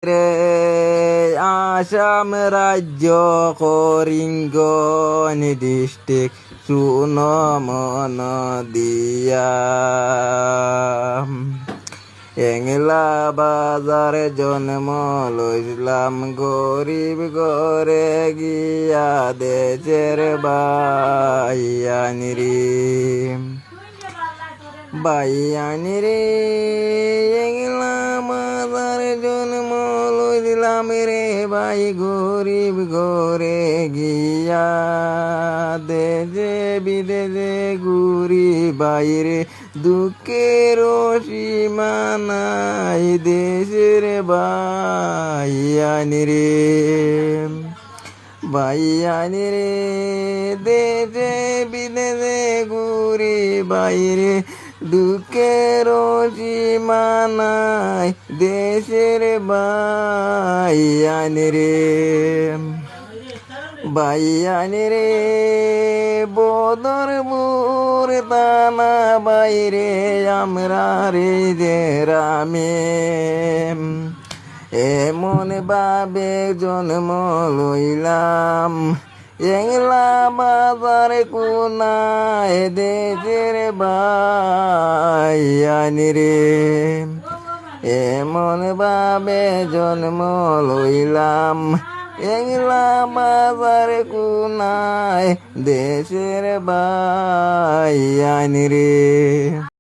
রে আসাম রাজ্য করিঙ্গ ডিস্ট্রিক্ট সুন মন দিয়া এংলা বাজারে জন্ম লইলাম গরিব ঘরে গিয়া দেশের বাইয়ানি রে এংলা বাজারে জন্ম লইলাম রে ভাই গরিব ঘরে গিয়া দেশে বিদেশে ঘুরি বাইরে দুঃখের সীমা নাই দেশের বাইয়ানি রে দেশে বিদেশে ঘুরি বাইরে দুঃখের সীমা নাই দেশের বাইয়ানি রে বদরপুর থানা বাইরে আমরা রে যে রামে এমন ভাবে জন্ম লইলাম এংলা বাজার কোনায় দেশের বাইয়ানি রে এমন ভাবে জন্ম লইলাম এংলা বাজার কোনায় দেশের বাইয়ানি রে।